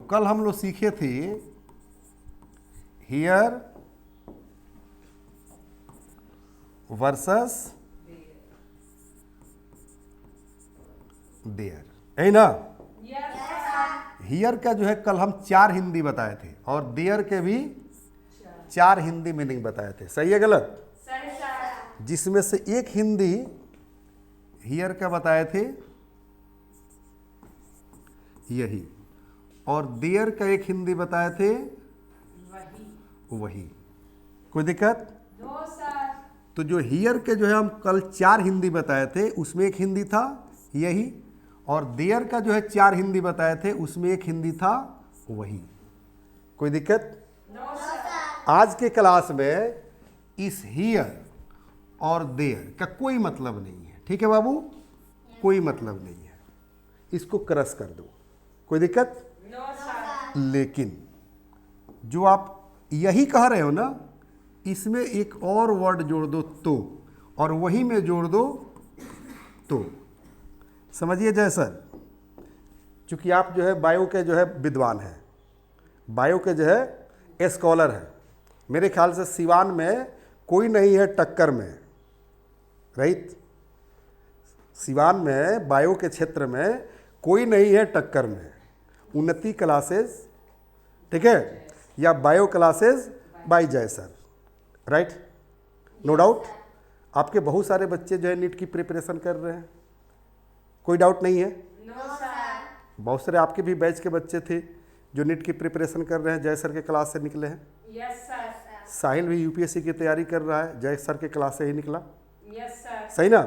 कल हम लोग सीखे थे हियर वर्सेस देयर, है ना? हियर का जो है कल हम 4 हिंदी बताए थे और देयर के भी 4 हिंदी मीनिंग बताए थे। सही है गलत? जिसमें से एक हिंदी हियर का बताए थे यही, और देयर का एक हिंदी बताए थे वही। कोई दिक्कत? तो जो हियर के जो है हम कल 4 हिंदी बताए थे उसमें एक हिंदी था यही, और देयर का जो है 4 हिंदी बताए थे उसमें एक हिंदी था वही। कोई दिक्कत? आज के क्लास में इस हियर और देयर का कोई मतलब नहीं है। ठीक है बाबू? कोई मतलब नहीं है, इसको क्रश कर दो। कोई दिक्कत? लेकिन जो आप यही कह रहे हो ना, इसमें एक और वर्ड जोड़ दो तो, और वही में जोड़ दो तो। समझिए जय सर, चूंकि आप जो है बायो के जो है विद्वान हैं, बायो के जो है स्कॉलर हैं, मेरे ख्याल से सिवान में कोई नहीं है टक्कर में, राइट? सिवान में बायो के क्षेत्र में कोई नहीं है टक्कर में। उन्नति क्लासेस, ठीक है, या बायो क्लासेस बाय जय सर, राइट? नो डाउट आपके बहुत सारे बच्चे जो है नीट की प्रिपरेशन कर रहे हैं, कोई डाउट नहीं है? बहुत सारे आपके भी बैच के बच्चे थे जो नीट की प्रिपरेशन कर रहे हैं, जय सर के क्लास से निकले हैं। साहिल भी यूपीएससी की तैयारी कर रहा है, जय सर के क्लास से ही निकला। सही ना?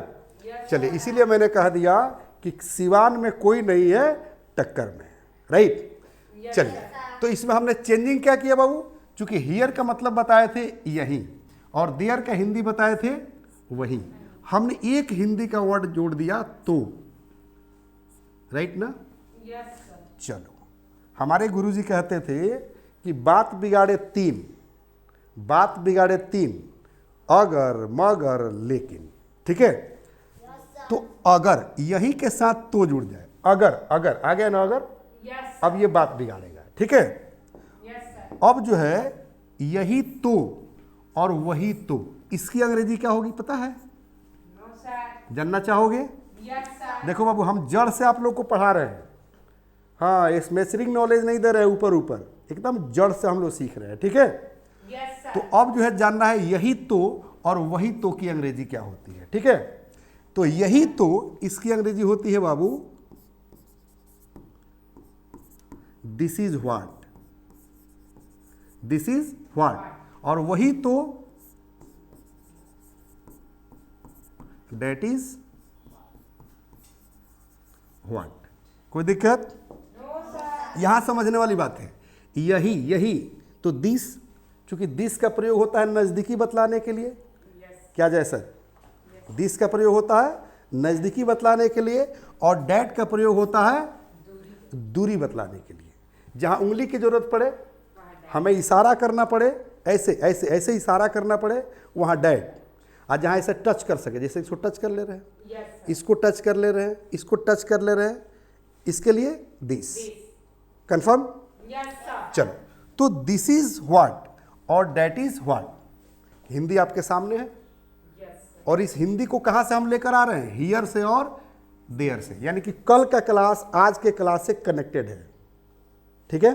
चलिए, इसीलिए मैंने कह दिया कि सिवान में कोई नहीं है टक्कर में, राइट? चलिए, तो इसमें हमने चेंजिंग क्या किया बाबू? चूंकि हियर का मतलब बताए थे यही और देयर का हिंदी बताए थे वही, हमने एक हिंदी का वर्ड जोड़ दिया तो, राइट ना? चलो, हमारे गुरुजी कहते थे कि बात बिगाड़े 3, बात बिगाड़े 3, अगर मगर लेकिन। ठीक है? तो अगर यही के साथ तो जुड़ जाए, अगर अगर आ गया ना अगर, अब ये बात बिगाड़ेगा। ठीक है? अब जो है यही तो और वही तो, इसकी अंग्रेजी क्या होगी पता है? जानना चाहोगे? देखो बाबू, हम जड़ से आप लोग को पढ़ा रहे हैं, हाँ, ये स्मेशरिंग नॉलेज नहीं दे रहे ऊपर ऊपर, एकदम जड़ से हम लोग सीख रहे हैं। ठीक है? तो अब जो है जानना है यही तो और वही तो की अंग्रेजी क्या होती है। ठीक है? तो यही तो इसकी अंग्रेजी होती है बाबू this is what, this is what, और वही तो दैट इज व्हाट। कोई दिक्कत? यहां समझने वाली बात है, यही यही तो दिस, चूंकि दिस का प्रयोग होता है नजदीकी बतलाने के लिए। क्या जय सर? दिस का प्रयोग होता है नजदीकी बतलाने के लिए, और डैट का प्रयोग होता है दूरी बतलाने के लिए। जहां उंगली की जरूरत पड़े, हमें इशारा करना पड़े, ऐसे ऐसे ऐसे इशारा करना पड़े, वहां डैट। और जहां ऐसे टच कर सके, जैसे इसको टच कर ले रहे हैं, इसको टच कर ले रहे हैं, इसको टच कर ले रहे हैं, इसके लिए दिस। कंफर्म? चलो, तो दिस इज व्हाट और दैट इज व्हाट, हिंदी आपके सामने है। और इस हिंदी को कहां से हम लेकर आ रहे हैं? हियर से और देयर से, यानी कि कल का क्लास आज के क्लास से कनेक्टेड है। ठीक है?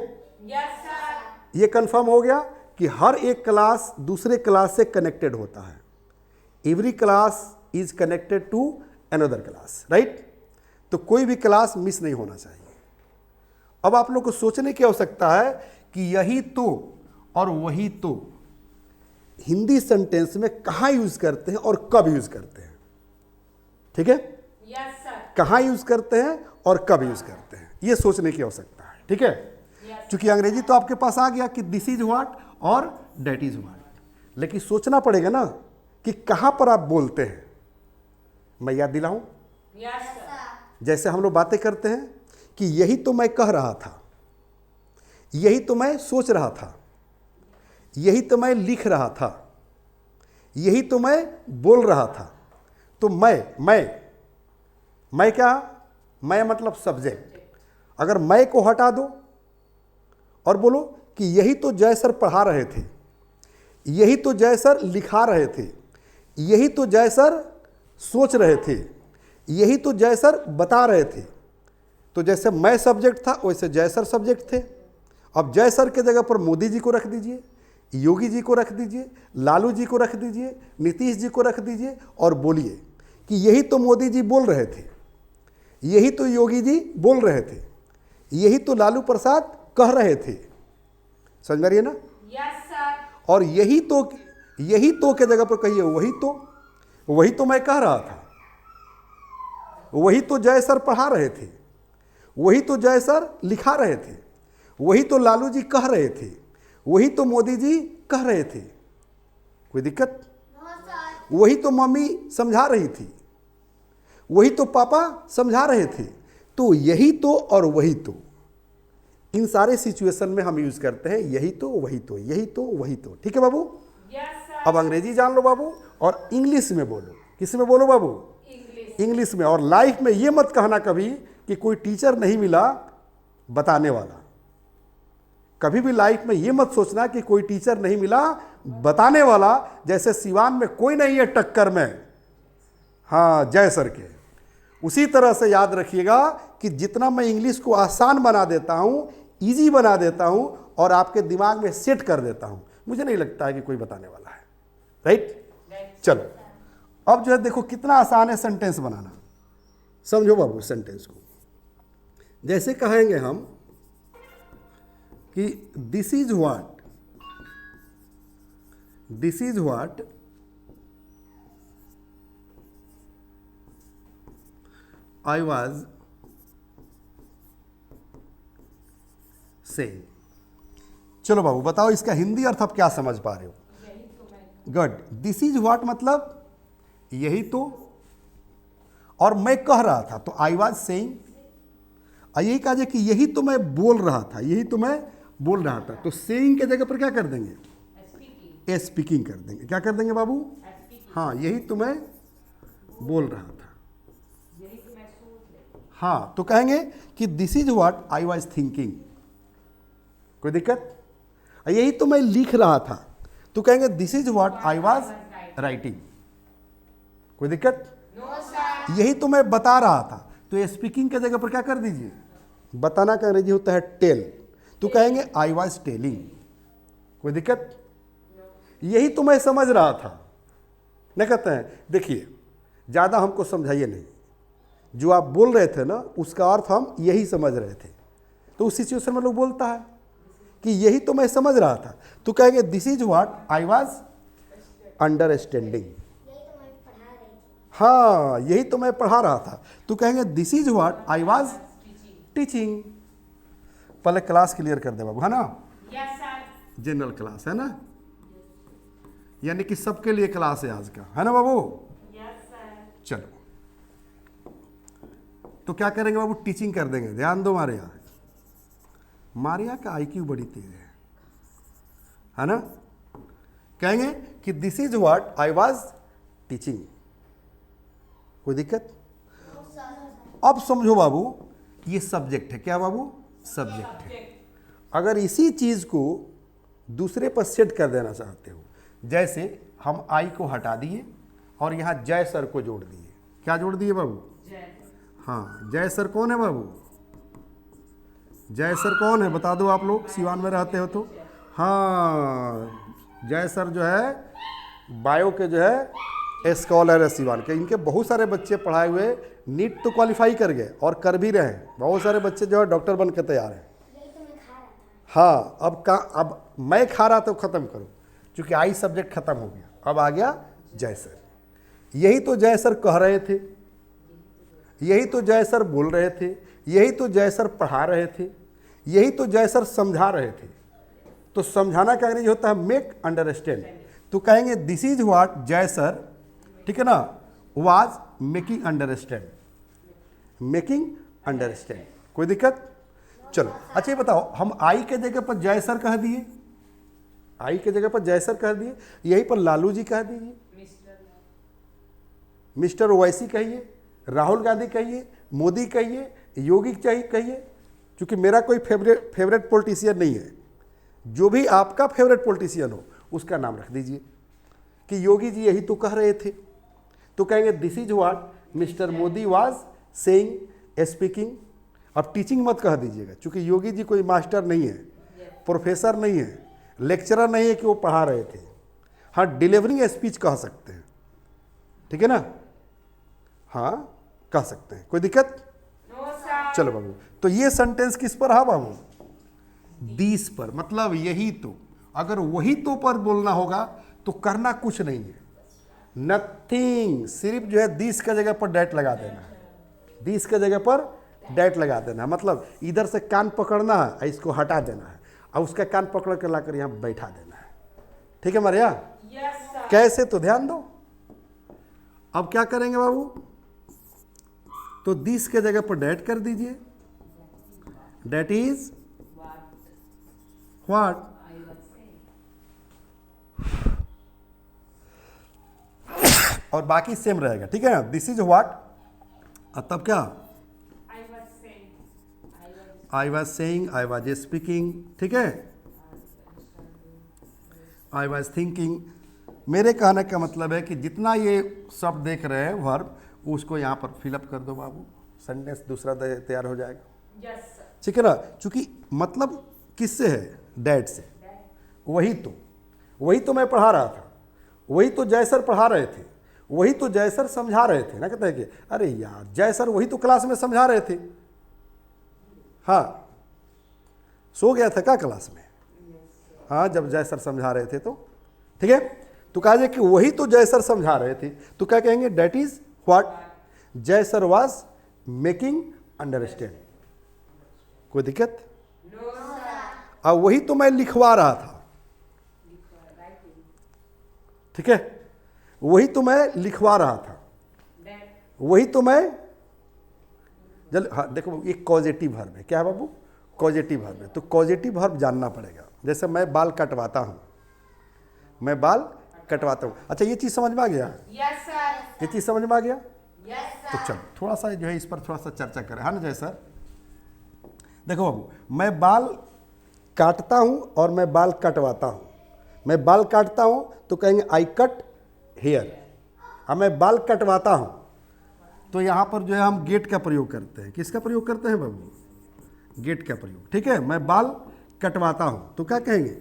ये कंफर्म हो गया कि हर एक क्लास दूसरे क्लास से कनेक्टेड होता है। Every class is connected to another class, right? तो कोई भी क्लास मिस नहीं होना चाहिए। अब आप लोग को सोचने की आवश्यकता है कि यही तो और वही तो हिंदी सेंटेंस में कहां यूज करते हैं और कब यूज करते हैं। ठीक है? कहां यूज करते हैं और कब यूज करते हैं, यह सोचने की आवश्यकता है। ठीक है? क्योंकि अंग्रेजी तो आपके पास आ गया कि दिस इज व्हाट और दैट इज व्हाट, लेकिन सोचना पड़ेगा ना कि कहां पर आप बोलते हैं। मैं याद दिलाऊं? जैसे हम लोग बातें करते हैं कि यही तो मैं कह रहा था, यही तो मैं सोच रहा था, यही तो मैं लिख रहा था, यही तो मैं बोल रहा था। तो मैं क्या? मैं मतलब सब्जेक्ट। अगर मैं को हटा दो और बोलो कि यही तो जय सर पढ़ा रहे थे, यही तो जय सर लिखा रहे थे, यही तो जय सर सोच रहे थे, यही तो जय सर बता रहे थे। तो जैसे मैं सब्जेक्ट था वैसे जय सर सब्जेक्ट थे। अब जय सर के जगह पर मोदी जी को रख दीजिए, योगी जी को रख दीजिए, लालू जी को रख दीजिए, नीतीश जी को रख दीजिए और बोलिए कि यही तो मोदी जी बोल रहे थे, यही तो योगी जी बोल रहे थे, यही तो लालू प्रसाद कह रहे थे। समझ में रही है ना? Yes sir. और यही तो के जगह पर कहिए वही तो मैं कह रहा था, वही तो जय सर पढ़ा रहे थे, वही तो जय सर लिखा रहे थे, वही तो लालू जी कह रहे थे, वही तो मोदी जी कह रहे थे। कोई दिक्कत? वही तो मम्मी समझा रही थी, वही तो पापा समझा रहे थे। तो यही तो और वही तो, इन सारे सिचुएशन में हम यूज करते हैं यही तो वही तो, यही तो वही तो। ठीक है बाबू? Yes sir. अब अंग्रेजी जान लो बाबू और इंग्लिश में बोलो। किस में बोलो बाबू? इंग्लिश में। और लाइफ में ये मत कहना कभी कि कोई टीचर नहीं मिला बताने वाला। कभी भी लाइफ में ये मत सोचना कि कोई टीचर नहीं मिला बताने वाला। जैसे सिवान में कोई नहीं है टक्कर में, हाँ, जय सर के। उसी तरह से याद रखिएगा कि जितना मैं इंग्लिश को आसान बना देता हूँ, इजी बना देता हूँ और आपके दिमाग में सेट कर देता हूँ, मुझे नहीं लगता है कि कोई बताने वाला है। राइट? चलो अब जो है देखो कितना आसान है सेंटेंस बनाना। समझो बाबू सेंटेंस को। जैसे कहेंगे हम कि this is what I was saying. चलो बाबू बताओ इसका हिंदी अर्थ आप क्या समझ पा रहे हो? गुड। दिस इज व्हाट मतलब यही तो, और मैं कह रहा था तो आई वॉज सेइंग। यही कहा जाए कि यही तो मैं बोल रहा था, यही तो मैं बोल रहा था। तो सेइंग के जगह पर क्या कर देंगे? स्पीकिंग कर देंगे। क्या कर देंगे बाबू? हाँ, यही तो मैं बोल रहा था। हाँ, तो कहेंगे कि this is what I was thinking. कोई दिक्कत? यही तो मैं लिख रहा था, तो कहेंगे this is what I was writing. कोई दिक्कत? No sir. यही तो मैं बता रहा था, तो स्पीकिंग के जगह पर क्या कर दीजिए? बताना का अंग्रेजी होता है टेल, तो कहेंगे आई वॉज टेलिंग। कोई दिक्कत? यही तो मैं समझ रहा था। नहीं कहते हैं? देखिए ज़्यादा हमको समझाइए नहीं, जो आप बोल रहे थे ना उसका अर्थ हम यही समझ रहे थे। तो उस सिचुएशन में लोग बोलता है कि यही तो मैं समझ रहा था, तो कहेंगे this is what I was understanding. हाँ, यही तो मैं पढ़ा रहा था, तो कहेंगे this is what I was teaching. पहले क्लास क्लियर कर दे बाबू, है ना? Yes sir. जनरल क्लास है ना, यानी कि सबके लिए क्लास है आज का, है ना बाबू? Yes sir. चलो तो क्या करेंगे बाबू? टीचिंग कर देंगे। ध्यान दो मारिया का आईक्यू बड़ी तेज है ना? कहेंगे कि this is what I was teaching. कोई दिक्कत? अब समझो बाबू, ये सब्जेक्ट है। क्या बाबू? सब्जेक्ट है। अगर इसी चीज को दूसरे पर सेट कर देना चाहते हो, जैसे हम आई को हटा दिए और यहां जय सर को जोड़ दिए। क्या जोड़ दिए बाबू? हाँ, जय सर कौन है बाबू? जय सर कौन है बता दो, आप लोग सिवान में रहते हो तो। हाँ, जय सर जो है बायो के जो है स्कॉलर है सिवान के। इनके बहुत सारे बच्चे पढ़ाए हुए नीट तो क्वालिफाई कर गए और कर भी रहे हैं। बहुत सारे बच्चे जो है डॉक्टर बन के तैयार हैं। हाँ, अब मैं खा रहा था ख़त्म करो, क्योंकि आई सब्जेक्ट खत्म हो गया। अब आ गया जय सर। यही तो जय सर कह रहे थे, यही तो जय सर बोल रहे थे, यही तो जय सर पढ़ा रहे थे, यही तो जय सर समझा रहे थे। तो समझाना का अंग्रेजी होता है मेक अंडरस्टैंड। तो कहेंगे this is what Jay sir, ठीक है ना, was making understand. Making understand. कोई दिक्कत? चलो अच्छा ये बताओ, हम आई के जगह पर जय सर कह दिए, आई के जगह पर जय सर कह दिए, यहीं पर लालू जी कह दीजिए, मिस्टर ओवैसी कहिए, राहुल गांधी कहिए, मोदी कहिए, योगी चाहिए कहिए, क्योंकि मेरा कोई फेवरेट पॉलिटिशियन नहीं है। जो भी आपका फेवरेट पॉलिटिशियन हो उसका नाम रख दीजिए कि योगी जी यही तो कह रहे थे, तो कहेंगे this is what mister Modi was saying speaking. अब टीचिंग मत कह दीजिएगा, क्योंकि योगी जी कोई मास्टर नहीं है, प्रोफेसर नहीं है, लेक्चरर नहीं है कि वो पढ़ा रहे थे। हाँ, डिलीवरिंग स्पीच कह सकते हैं, ठीक है ना, हाँ कह सकते हैं, कोई दिक्कत। No sir. चलो बाबू, तो ये सेंटेंस किस पर है बाबू? दिस पर, मतलब यही तो। अगर वही तो पर बोलना होगा तो करना कुछ नहीं है, नथिंग, सिर्फ जो है दिस का जगह पर डैट लगा देना है, दिस का जगह पर डैट लगा देना है। मतलब इधर से कान पकड़ना है और इसको हटा देना है और उसका कान पकड़ कर लाकर यहाँ बैठा देना है, ठीक है मारिया? Yes sir. कैसे, तो ध्यान दो। अब क्या करेंगे बाबू? तो दिस के जगह पर डैट कर दीजिए, डैट इज व्हाट, और बाकी सेम रहेगा, ठीक है ना, दिस इज व्हाट, तब क्या, I was saying, I was saying, I was speaking, ठीक है, आई वॉज थिंकिंग। मेरे कहने का मतलब है कि जितना ये शब्द देख रहे हैं वर्ब, उसको यहाँ पर फिलअप कर दो बाबू, सेंटेंस दूसरा तैयार हो जाएगा, यस सर। ठीक है ना। चूंकि मतलब किससे है? डैड से। वही तो मैं पढ़ा रहा था, वही तो जय सर पढ़ा रहे थे, वही तो जय सर समझा रहे थे ना। कहते हैं कि अरे यार जय सर वही तो क्लास में समझा रहे थे। हाँ, सो गया था क्या क्लास में? हाँ, जब जय सर समझा रहे थे तो, ठीक है। तो कहा जाए कि वही तो जय सर समझा रहे थे, तो क्या कहेंगे? That is what Jay sir was making understand. कोई दिक्कत? No sir. अब वही तो मैं लिखवा रहा था, ठीक है, वही तो मैं लिखवा रहा था, वही तो मैं जल। हाँ देखो, ये कॉजेटिव वर्ब है। क्या है बाबू? कॉजेटिव वर्ब है। तो कॉजेटिव वर्ब जानना पड़ेगा। जैसे मैं बाल कटवाता हूँ, मैं बाल कटवाता हूँ। अच्छा, ये चीज़ समझ में आ गया? Yes sir. ये चीज़ समझ में आ गया? यस तो सर। चलो थोड़ा सा जो है इस पर थोड़ा सा चर्चा करें, है ना जय सर? देखो बाबू, मैं बाल काटता हूँ और मैं बाल कटवाता हूँ। मैं बाल काटता हूँ तो कहेंगे आई कट हेयर, और मैं बाल कटवाता हूँ तो यहाँ पर जो है हम गेट का प्रयोग करते हैं। किसका प्रयोग करते हैं बाबू? गेट का प्रयोग, ठीक है। मैं बाल कटवाता हूँ तो क्या कहेंगे?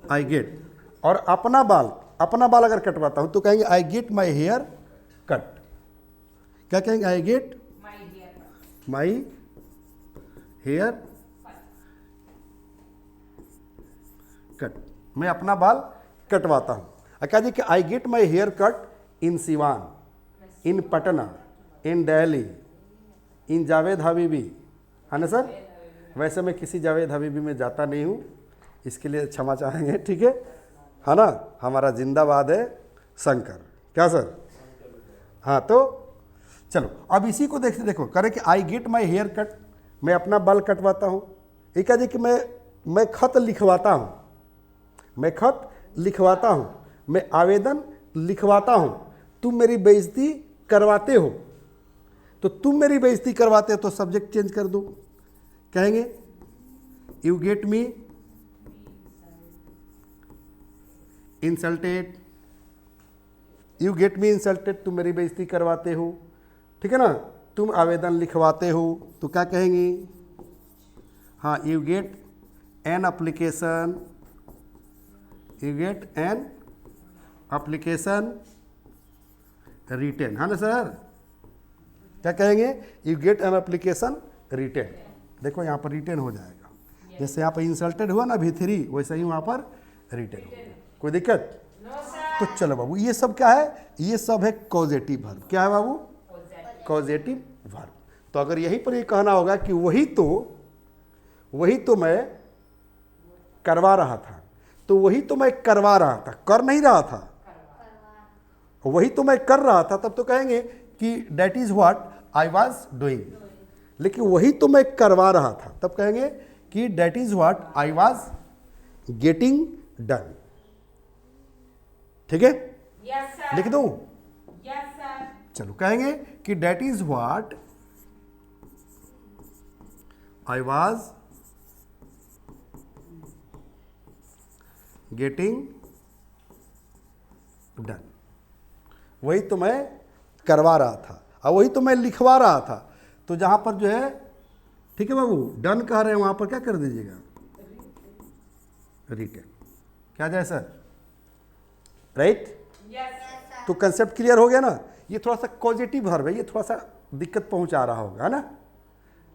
I get. और अपना बाल अगर कटवाता हूँ तो कहेंगे I get my hair cut. क्या कहेंगे? I get my dear. My hair cut. मैं अपना बाल कटवाता हूँ। क्या जी कि I get my hair cut in Siwan, in Patna, in Delhi, in Javed Habibi, है ना सर? वैसे मैं किसी जावेद हबीबी में जाता नहीं हूँ, इसके लिए क्षमा चाहेंगे, ठीक है ना। हमारा जिंदाबाद है शंकर। क्या सर? हाँ, तो चलो अब इसी को देखो करें कि I get my hair cut, मैं अपना बाल कटवाता हूँ। ये क्या जी कि मैं खत लिखवाता हूँ, मैं खत लिखवाता हूँ, मैं आवेदन लिखवाता हूँ, तुम मेरी बेइज्जती करवाते हो। तो तुम मेरी बेइज्जती करवाते हो तो सब्जेक्ट चेंज कर दो, कहेंगे you get me insulted, you get me insulted, तुम मेरी बेइज्जती करवाते हो, ठीक है ना। तुम आवेदन लिखवाते हो तो क्या कहेंगे? हाँ, you get an application, you get an application written, है ना सर? क्या कहेंगे? You get an application written. देखो यहाँ पर रिटेन हो जाएगा, जैसे यहाँ पर इंसल्टेड हुआ ना V3, वैसे ही वहाँ पर रिटेन हो गया। कोई दिक्कत? No sir. तो चलो बाबू, ये सब क्या है? ये सब है कॉजेटिव वर्ब। क्या है बाबू? Causative verb. तो अगर यहीं पर ये कहना होगा कि वही तो मैं करवा रहा था, तो वही तो मैं करवा रहा था, कर नहीं रहा था, वही तो मैं कर रहा था, तब तो कहेंगे कि date is what I was doing. लेकिन वही तो मैं करवा रहा था, तब कहेंगे कि date is what I was getting done. ठीक है, यस सर। लिख दूं? Yes sir. चलो कहेंगे कि date is what I was getting done. वही तो मैं करवा रहा था और वही तो मैं लिखवा रहा था। तो जहां पर जो है, ठीक है बाबू, डन कह रहे हैं वहां पर क्या कर दीजिएगा, रिटर्न। क्या जाए सर, राइट? Yes, sir. तो कंसेप्ट क्लियर हो गया ना। ये थोड़ा सा पॉजिटिव वर्ब है, ये थोड़ा सा दिक्कत पहुंचा रहा होगा, है ना।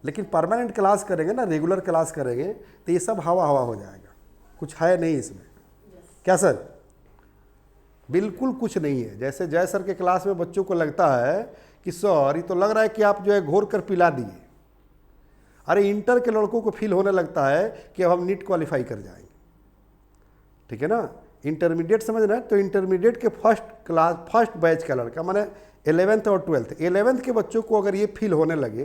लेकिन परमानेंट क्लास करेंगे ना, रेगुलर क्लास करेंगे तो ये सब हवा हवा हो जाएगा, कुछ है नहीं इसमें। क्या सर? बिल्कुल कुछ नहीं है। जैसे जय सर के क्लास में बच्चों को लगता है कि सर ये तो लग रहा है कि आप जो है घोर कर पिला दिए। अरे इंटर के लड़कों को फील होने लगता है कि अब हम नीट क्वालिफाई कर जाएंगे, ठीक है ना। इंटरमीडिएट समझना है तो इंटरमीडिएट के फर्स्ट बैच का लड़का, माने 11th और 12th, 11th के बच्चों को अगर ये फील होने लगे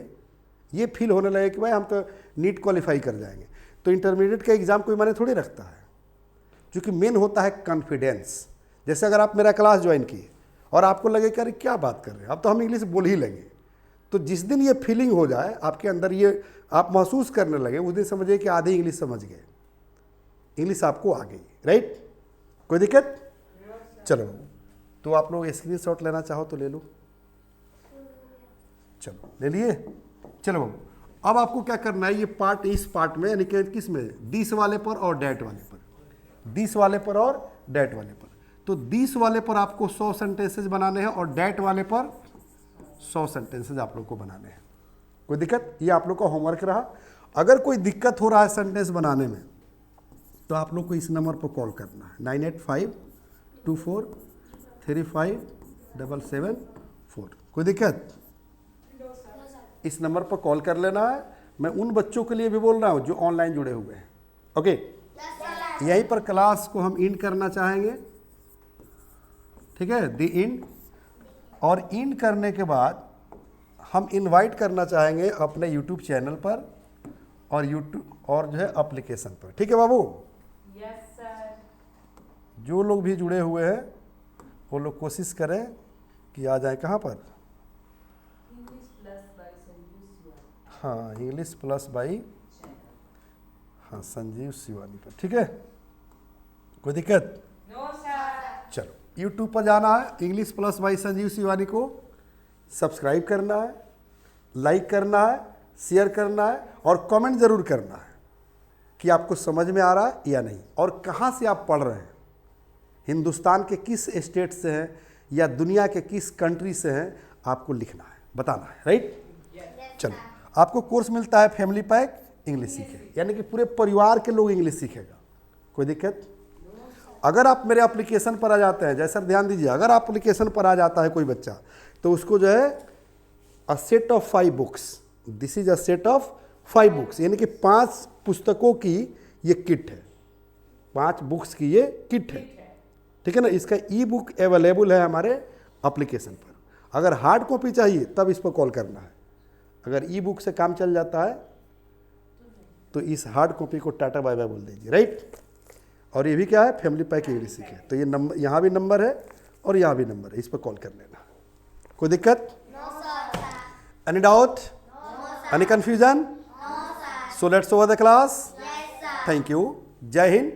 कि भाई हम तो नीट क्वालिफाई कर जाएंगे, तो इंटरमीडिएट का एग्ज़ाम कोई माने थोड़ी रखता है। क्योंकि मेन होता है कॉन्फिडेंस। जैसे अगर आप मेरा क्लास ज्वाइन किए और आपको लगे कि अरे क्या बात कर रहे हैं, अब तो हम इंग्लिश बोल ही लेंगे, तो जिस दिन ये फीलिंग हो जाए आपके अंदर, ये आप महसूस करने लगे, उस दिन समझिए कि आधी इंग्लिश समझ गए, इंग्लिश आपको आ गई, राइट? कोई दिक्कत? चलो, तो आप लोग स्क्रीनशॉट लेना चाहो तो ले लो। चलो ले लिए। चलो बाबू, अब आपको क्या करना है, ये पार्ट, इस पार्ट में, यानी कि किस में, दिस वाले पर और डैट वाले पर, दिस वाले पर और डैट वाले पर। तो दिस वाले पर आपको 100 सेंटेंसेज बनाने हैं और डैट वाले पर 100 सेंटेंसेज आप लोग को बनाने हैं। कोई दिक्कत? ये आप लोग का होमवर्क रहा। अगर कोई दिक्कत हो रहा है सेंटेंस बनाने में तो आप लोग को इस नंबर पर कॉल करना है, 9852435774। कोई दिक्कत? इस नंबर पर कॉल कर लेना है। मैं उन बच्चों के लिए भी बोल रहा हूँ जो ऑनलाइन जुड़े हुए हैं। ओके, यहीं पर क्लास को हम इंड करना चाहेंगे, ठीक है, दी इंड। और इंड करने के बाद हम इनवाइट करना चाहेंगे अपने यूट्यूब चैनल पर और यूट्यूब और जो है एप्लीकेशन पर, ठीक है बाबू? Yes, sir. जो लोग भी जुड़े हुए हैं वो लोग कोशिश करें कि आ जाए कहाँ पर, English plus by Sanjeev Siwani. हाँ, इंग्लिश प्लस बाई, हाँ, संजीव शिवानी पर, ठीक है। कोई दिक्कत? No, sir. चलो, यूट्यूब पर जाना है, English plus by Sanjeev Shivani को सब्सक्राइब करना है, लाइक करना है, शेयर करना है और कमेंट ज़रूर करना है कि आपको समझ में आ रहा है या नहीं, और कहाँ से आप पढ़ रहे हैं, हिंदुस्तान के किस स्टेट से हैं या दुनिया के किस कंट्री से हैं, आपको लिखना है, बताना है, राइट? चलो, आपको कोर्स मिलता है फैमिली पैक इंग्लिश सीखे, यानी कि पूरे परिवार के लोग इंग्लिश सीखेगा। कोई दिक्कत? अगर आप मेरे एप्लीकेशन पर आ जाते हैं, जैसा ध्यान दीजिए, अगर आप एप्लीकेशन पर आ जाता है कोई बच्चा, तो उसको जो है a set of 5 books, this is a set of 5 books, यानी कि 5 पुस्तकों की ये किट है, 5 बुक्स की ये किट है, ठीक है ना। इसका ई बुक अवेलेबल है हमारे एप्लीकेशन पर। अगर हार्ड कॉपी चाहिए तब इस पर कॉल करना है। अगर ई बुक से काम चल जाता है तो इस हार्ड कॉपी को टाटा बाय बाय बोल दीजिए, राइट? और ये भी क्या है, फैमिली पैक इंग्लिश सीखे। तो ये नंबर, यहाँ भी नंबर है और यहाँ भी नंबर है, इस पर कॉल कर लेना। कोई दिक्कत? Any doubt? Any confusion? So let's over the class. Thank you. जय हिंद,